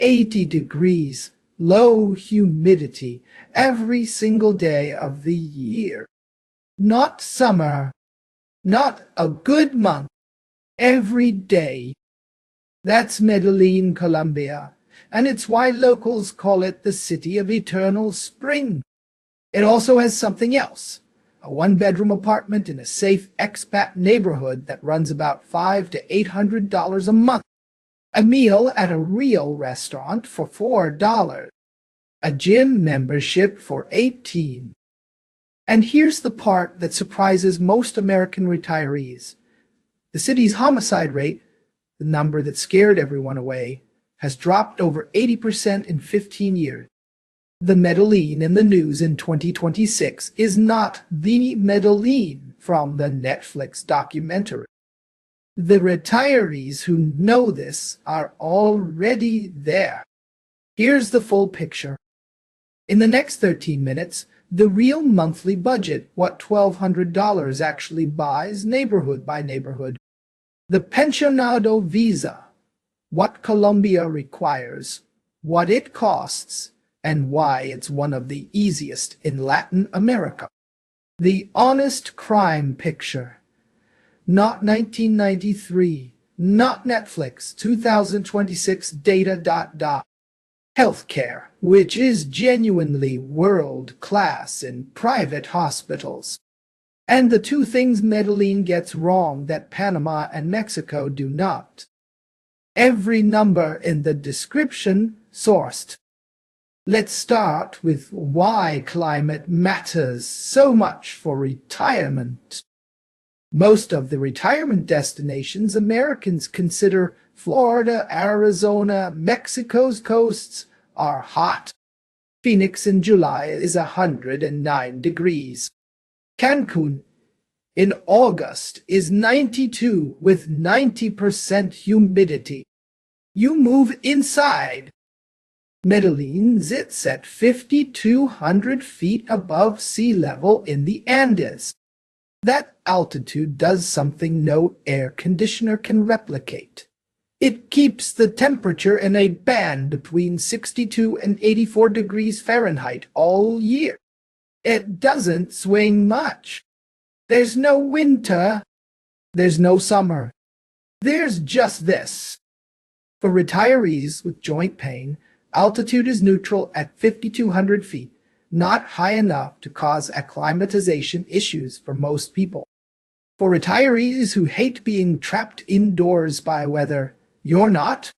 80 degrees, low humidity every single day of the year. Not summer, not a good month, every day. That's Medellín, Colombia, and it's why locals call it the city of eternal spring. It also has something else. A one-bedroom apartment in a safe expat neighborhood that runs about $500 to $800 a month. A meal at a real restaurant for $4. A gym membership for $18. And here's the part that surprises most American retirees. The city's homicide rate, the number that scared everyone away, has dropped over 80% in 15 years. The Medellin in the news in 2026 is not the Medellin from the Netflix documentary. The retirees who know this are already there. Here's the full picture. In the next 13 minutes, the real monthly budget, what $1,200 actually buys neighborhood by neighborhood. The Pensionado visa, what Colombia requires, what it costs, and why it's one of the easiest in Latin America. The honest crime picture. Not 1993, not Netflix, 2026 data. Healthcare, which is genuinely world-class in private hospitals. And the two things Medellin gets wrong that Panama and Mexico do not. Every number in the description sourced. Let's start with why climate matters so much for retirement. Most of the retirement destinations Americans consider Florida, Arizona, Mexico's coasts are hot. Phoenix in July is 109 degrees. Cancun in August is 92 with 90% humidity. You move inside. Medellin sits at 5,200 feet above sea level in the Andes. That altitude does something no air conditioner can replicate. It keeps the temperature in a band between 62 and 84 degrees Fahrenheit all year. It doesn't swing much. There's no winter. There's no summer. There's just this. For retirees with joint pain, altitude is neutral at 5,200 feet, not high enough to cause acclimatization issues for most people. For retirees who hate being trapped indoors by weather, you're not.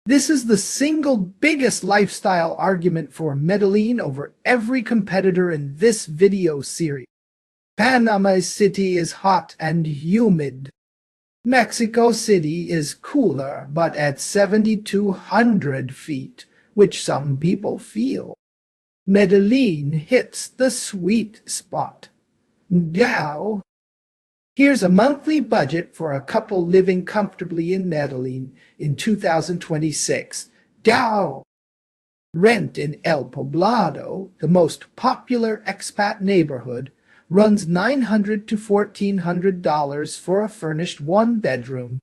This is the single biggest lifestyle argument for Medellin over every competitor in this video series. Panama City is hot and humid. Mexico City is cooler, but at 7,200 feet, which some people feel. Medellin hits the sweet spot. Now, here's a monthly budget for a couple living comfortably in Medellin in 2026. Dow. Rent in El Poblado, the most popular expat neighborhood, runs $900 to $1,400 for a furnished one-bedroom.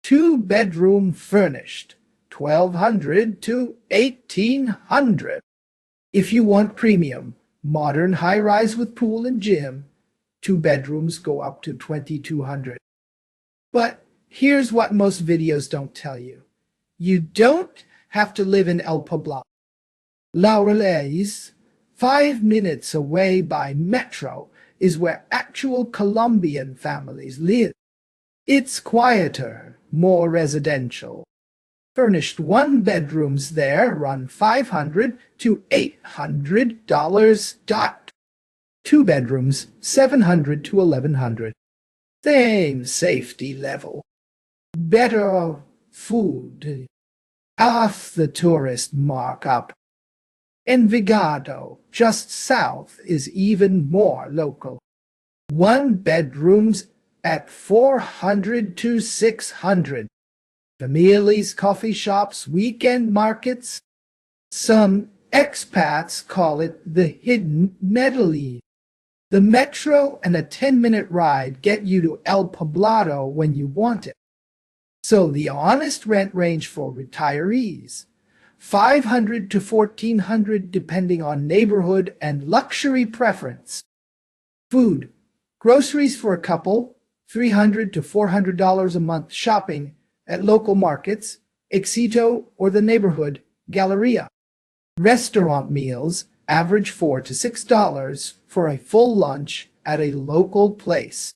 Two-bedroom furnished, $1,200 to $1,800. If you want premium, modern high-rise with pool and gym, two bedrooms go up to $2,200. But here's what most videos don't tell you. You don't have to live in El Poblado. Laureles, 5 minutes away by metro, is where actual Colombian families live. It's quieter, more residential. Furnished one-bedrooms there run $500 to $800. Two bedrooms, $700 to $1,100. Same safety level. Better food. Half the tourist markup. Envigado, just south, is even more local. One bedrooms at $400 to $600. Families, coffee shops, weekend markets. Some expats call it the hidden Medellin. The metro and a 10-minute ride get you to El Poblado when you want it. So the honest rent range for retirees, $500 to $1,400 depending on neighborhood and luxury preference. Food. Groceries for a couple, $300 to $400 a month. Shopping at local markets, Éxito, or the neighborhood Galleria. Restaurant meals average $4 to $6 for a full lunch at a local place.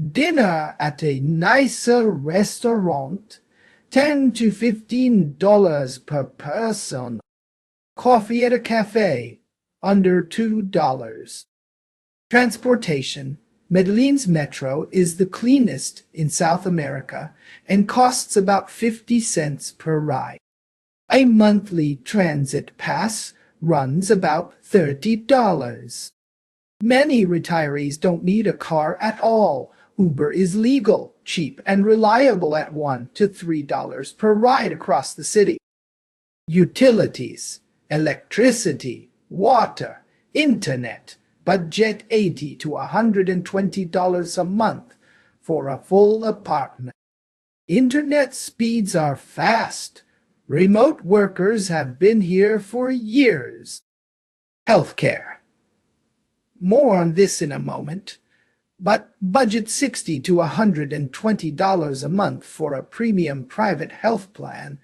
Dinner at a nicer restaurant, $10 to $15 per person. Coffee at a cafe, under $2. Transportation. Medellin's metro is the cleanest in South America and costs about 50 cents per ride. A monthly transit pass runs about $30. Many retirees don't need a car at all. Uber is legal, cheap, and reliable at $1 to $3 per ride across the city. Utilities, electricity, water, internet, budget $80 to $120 a month for a full apartment. Internet speeds are fast. Remote workers have been here for years. Healthcare. More on this in a moment, but budget $60 to $120 a month for a premium private health plan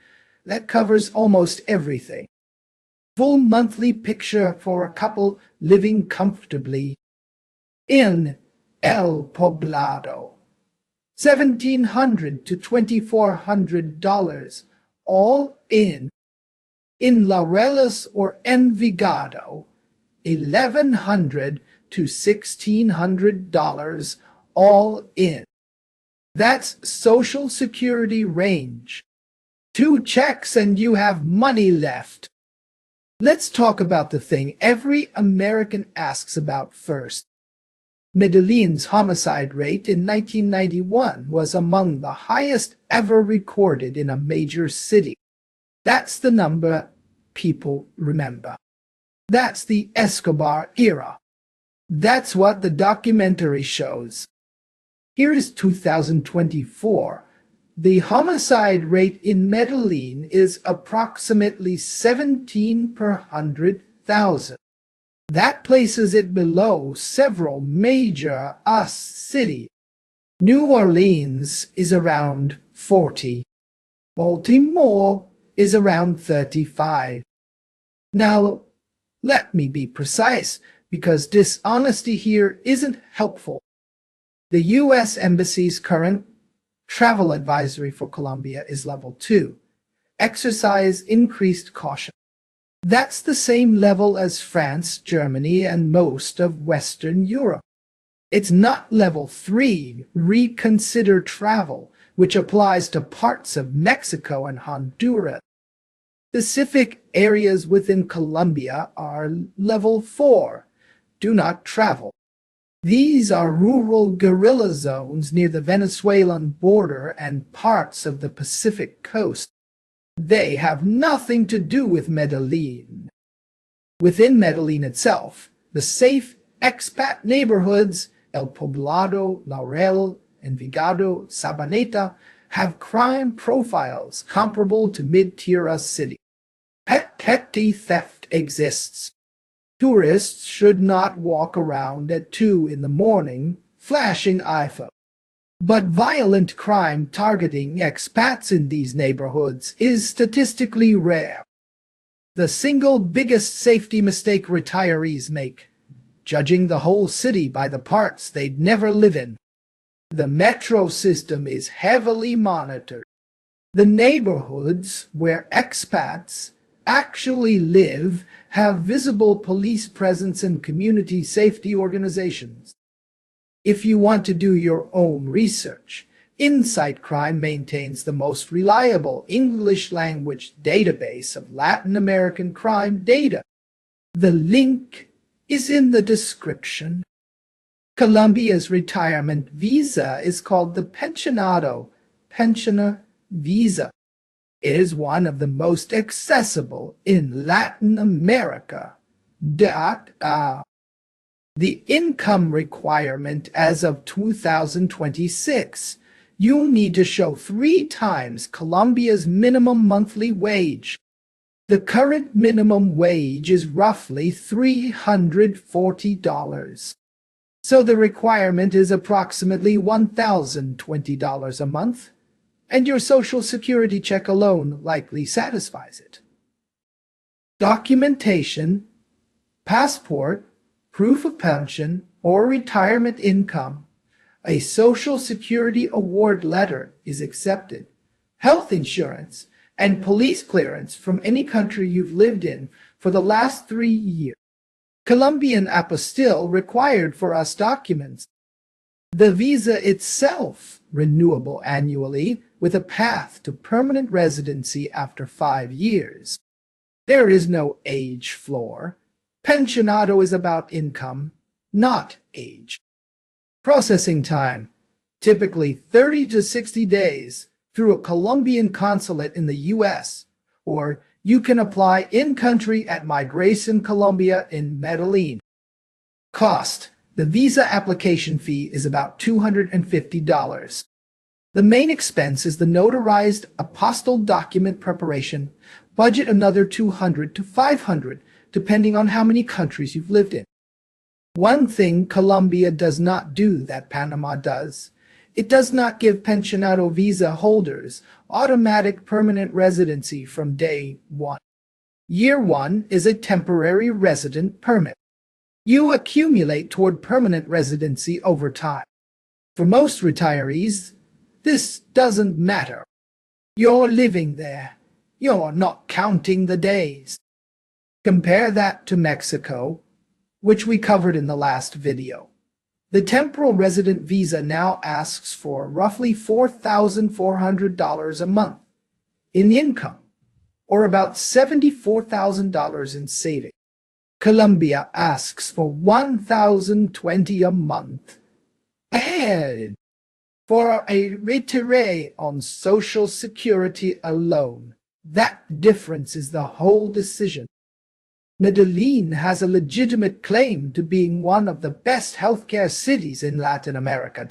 that covers almost everything. Full monthly picture for a couple living comfortably in El Poblado. $1,700 to $2,400 all in. In Laureles or Envigado, $1,100 to $1,600 all in. That's Social Security range. 2 checks and you have money left. Let's talk about the thing every American asks about first. Medellin's homicide rate in 1991 was among the highest ever recorded in a major city. That's the number people remember. That's the Escobar era. That's what the documentary shows. Here is 2024. The homicide rate in Medellin is approximately 17 per 100,000. That places it below several major US cities. New Orleans is around 40. Baltimore is around 35. Now, let me be precise, because dishonesty here isn't helpful. The U.S. Embassy's current travel advisory for Colombia is level 2. Exercise increased caution. That's the same level as France, Germany, and most of Western Europe. It's not level 3, reconsider travel, which applies to parts of Mexico and Honduras. Specific areas within Colombia are level 4, do not travel. These are rural guerrilla zones near the Venezuelan border and parts of the Pacific coast. They have nothing to do with Medellin. Within Medellin itself, the safe expat neighborhoods El Poblado, Laurel, Envigado, Sabaneta have crime profiles comparable to mid-tier city. Petty theft exists. Tourists should not walk around at 2 in the morning flashing iPhone. But violent crime targeting expats in these neighborhoods is statistically rare. The single biggest safety mistake retirees make, judging the whole city by the parts they'd never live in. The metro system is heavily monitored. The neighborhoods where expats actually live have visible police presence and community safety organizations. If you want to do your own research, Insight Crime maintains the most reliable English-language database of Latin American crime data. The link is in the description. Colombia's retirement visa is called the Pensionado, pensioner visa. It is one of the most accessible in Latin America. The income requirement as of 2026, you need to show 3 times Colombia's minimum monthly wage. The current minimum wage is roughly $340. So the requirement is approximately $1,020 a month, and your Social Security check alone likely satisfies it. Documentation, passport, proof of pension, or retirement income, a Social Security award letter is accepted, health insurance, and police clearance from any country you've lived in for the last 3 years. Colombian apostille required for us documents. The visa itself renewable annually with a path to permanent residency after 5 years. There is no age floor. Pensionado is about income, not age. Processing time, typically 30 to 60 days through a Colombian consulate in the U.S., or you can apply in-country at Medellín Colombia in Medellin. Cost. The visa application fee is about $250. The main expense is the notarized apostille document preparation. Budget another $200 to $500, depending on how many countries you've lived in. One thing Colombia does not do that Panama does. It does not give Pensionado visa holders automatic permanent residency from day one. Year one is a temporary resident permit. You accumulate toward permanent residency over time. For most retirees, this doesn't matter. You're living there. You're not counting the days. Compare that to Mexico, which we covered in the last video. The temporal resident visa now asks for roughly $4,400 a month in income, or about $74,000 in savings. Colombia asks for $1,020 a month. And for a retiree on Social Security alone, that difference is the whole decision. Medellin has a legitimate claim to being one of the best healthcare cities in Latin America.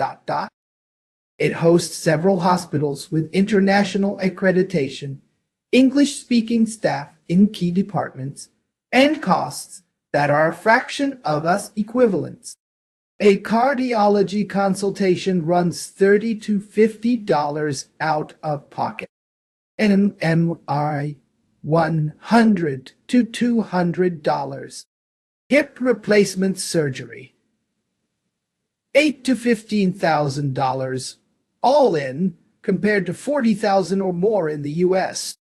It hosts several hospitals with international accreditation, English-speaking staff in key departments, and costs that are a fraction of us equivalents. A cardiology consultation runs $30 to $50 out of pocket. An MRI, $100 to $200. Hip replacement surgery, $8,000 to $15,000, all in, compared to $40,000 or more in the U.S.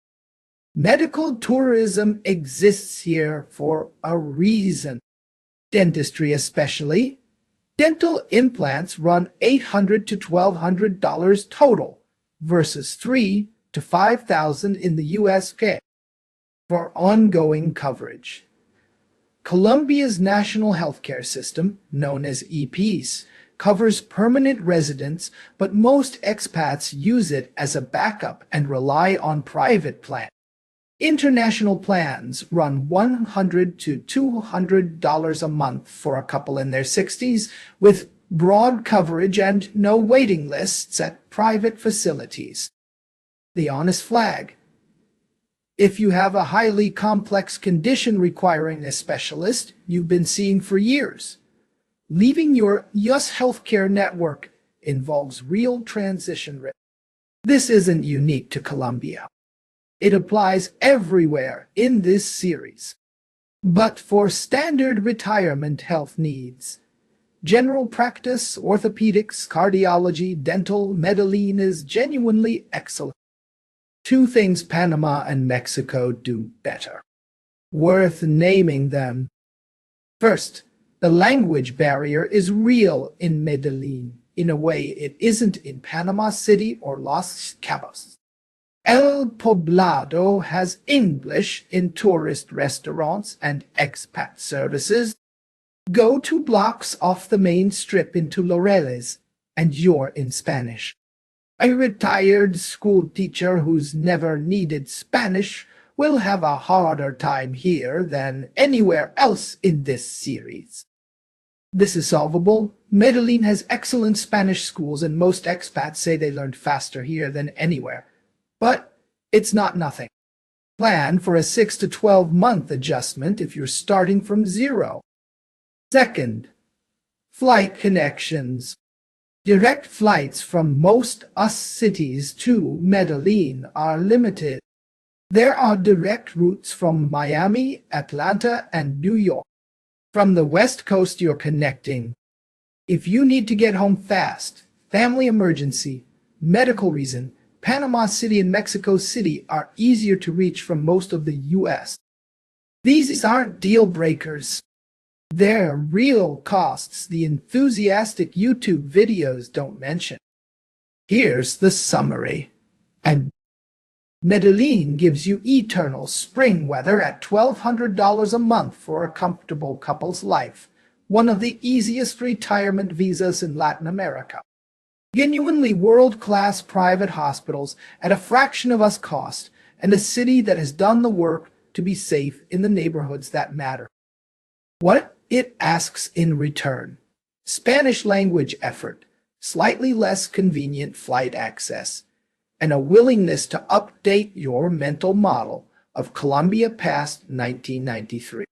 Medical tourism exists here for a reason. Dentistry especially. Dental implants run $800 to $1,200 total versus $3,000 to $5,000 in the U.S. For ongoing coverage. Colombia's national healthcare system, known as EPs, covers permanent residents, but most expats use it as a backup and rely on private plans. International plans run $100 to $200 a month for a couple in their 60s, with broad coverage and no waiting lists at private facilities. The honest flag. If you have a highly complex condition requiring a specialist you've been seeing for years, leaving your US healthcare network involves real transition risk. This isn't unique to Colombia. It applies everywhere in this series. But for standard retirement health needs, general practice, orthopedics, cardiology, dental, Medellin is genuinely excellent. 2 things Panama and Mexico do better. Worth naming them. First, the language barrier is real in Medellin in a way it isn't in Panama City or Los Cabos. El Poblado has English in tourist restaurants and expat services. Go 2 blocks off the main strip into Laureles, and you're in Spanish. A retired school teacher who's never needed Spanish will have a harder time here than anywhere else in this series. This is solvable. Medellin has excellent Spanish schools, and most expats say they learned faster here than anywhere. But it's not nothing. Plan for a 6 to 12 month adjustment if you're starting from zero. Second, flight connections. Direct flights from most US cities to Medellin are limited. There are direct routes from Miami, Atlanta, and New York. From the West Coast, you're connecting. If you need to get home fast, family emergency, medical reason, Panama City and Mexico City are easier to reach from most of the U.S. These aren't deal breakers. They're real costs the enthusiastic YouTube videos don't mention. Here's the summary. And Medellin gives you eternal spring weather at $1,200 a month for a comfortable couple's life, one of the easiest retirement visas in Latin America. Genuinely world-class private hospitals at a fraction of us cost, and a city that has done the work to be safe in the neighborhoods that matter. What it asks in return: Spanish language effort, slightly less convenient flight access, and a willingness to update your mental model of Colombia past 1993.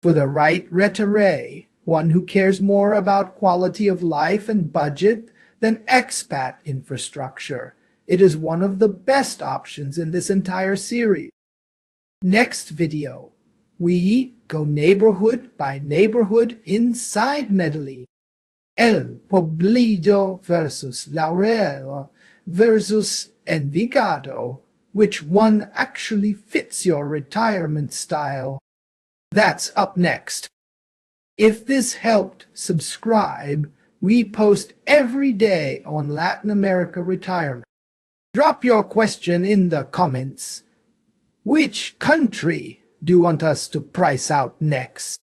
For the right retiree, one who cares more about quality of life and budget than expat infrastructure, it is one of the best options in this entire series. Next video, we go neighborhood by neighborhood inside Medellin. El Poblillo versus Laurel versus Envigado. Which one actually fits your retirement style? That's up next. If this helped, subscribe. We post every day on Latin America retirement. Drop your question in the comments. Which country do you want us to price out next?